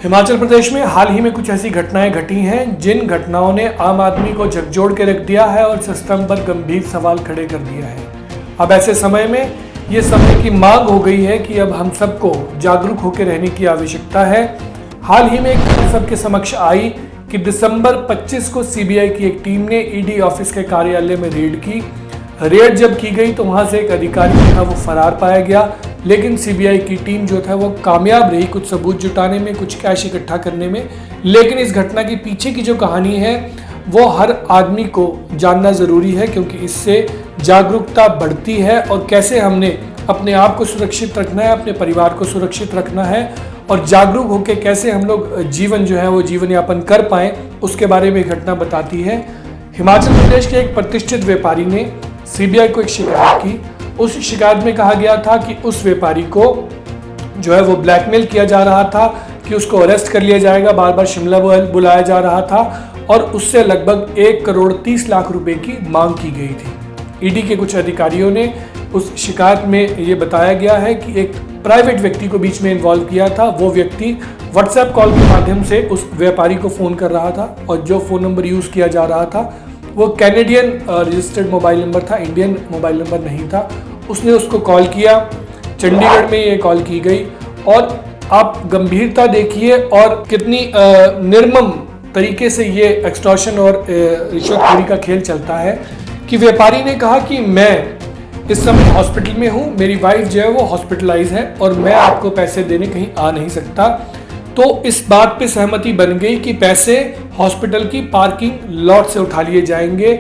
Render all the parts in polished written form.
हिमाचल प्रदेश में हाल ही में कुछ ऐसी घटनाएं घटी हैं जिन घटनाओं ने आम आदमी को झकझोर के रख दिया है और सिस्टम पर गंभीर सवाल खड़े कर दिया है। अब ऐसे समय में ये समय की मांग हो गई है कि अब हम सबको जागरूक होकर रहने की आवश्यकता है। हाल ही में एक खबर सबके समक्ष आई कि दिसंबर 25 को सीबीआई की एक टीम ने ईडी ऑफिस के कार्यालय में रेड की। रेड जब की गई तो वहां से एक अधिकारी था वो फरार पाया गया, लेकिन सीबीआई की टीम जो था वो कामयाब रही कुछ सबूत जुटाने में, कुछ कैश इकट्ठा करने में। लेकिन इस घटना के पीछे की जो कहानी है वो हर आदमी को जानना ज़रूरी है, क्योंकि इससे जागरूकता बढ़ती है और कैसे हमने अपने आप को सुरक्षित रखना है, अपने परिवार को सुरक्षित रखना है और जागरूक होकर कैसे हम लोग जीवन जो है वो जीवन यापन कर पाएँ, उसके बारे में घटना बताती है। हिमाचल प्रदेश के एक प्रतिष्ठित व्यापारी ने सीबीआई को एक शिकायत की। उस शिकायत में कहा गया था कि उस व्यापारी को जो है वो ब्लैकमेल किया जा रहा था कि उसको अरेस्ट कर लिया जाएगा, बार बार शिमला बुलाया जा रहा था और उससे लगभग 1 करोड़ 30 लाख रुपए की मांग की गई थी। ईडी के कुछ अधिकारियों ने उस शिकायत में ये बताया गया है कि एक प्राइवेट व्यक्ति को बीच में इन्वॉल्व किया था। वो व्यक्ति व्हाट्सएप कॉल के माध्यम से उस व्यापारी को फ़ोन कर रहा था और जो फ़ोन नंबर यूज़ किया जा रहा था वो कैनेडियन रजिस्टर्ड मोबाइल नंबर था, इंडियन मोबाइल नंबर नहीं था। उसने उसको कॉल किया, चंडीगढ़ में ये कॉल की गई और आप गंभीरता देखिए और कितनी निर्मम तरीके से ये एक्सटॉर्शन और रिश्वतखोरी का खेल चलता है कि व्यापारी ने कहा कि मैं इस समय हॉस्पिटल में हूँ, मेरी वाइफ जो है वो हॉस्पिटलाइज है और मैं आपको पैसे देने कहीं आ नहीं सकता। तो इस बात पे सहमति बन गई कि पैसे हॉस्पिटल की पार्किंग लॉट से उठा लिए जाएंगे।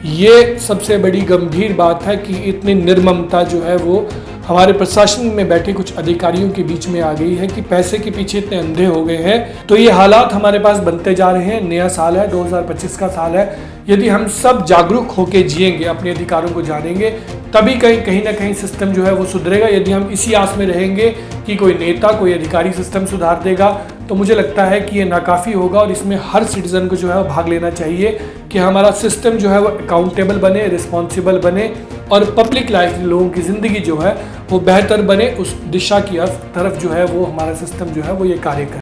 ये सबसे बड़ी गंभीर बात है कि इतनी निर्ममता जो है वो हमारे प्रशासन में बैठे कुछ अधिकारियों के बीच में आ गई है कि पैसे के पीछे इतने अंधे हो गए हैं। तो ये हालात हमारे पास बनते जा रहे हैं। नया साल है, 2025 का साल है। यदि हम सब जागरूक होकर जिएंगे, अपने अधिकारों को जानेंगे, तभी कहीं ना कहीं सिस्टम जो है वो सुधरेगा। यदि हम इसी आस में रहेंगे कि कोई नेता, कोई अधिकारी सिस्टम सुधार देगा, तो मुझे लगता है कि ये नाकाफ़ी होगा और इसमें हर सिटीजन को जो है वो भाग लेना चाहिए कि हमारा सिस्टम जो है वो अकाउंटेबल बने, रिस्पॉन्सिबल बने और पब्लिक लाइफ में लोगों की ज़िंदगी जो है वो बेहतर बने। उस दिशा की तरफ जो है वो हमारा सिस्टम जो है वो ये कार्य करे।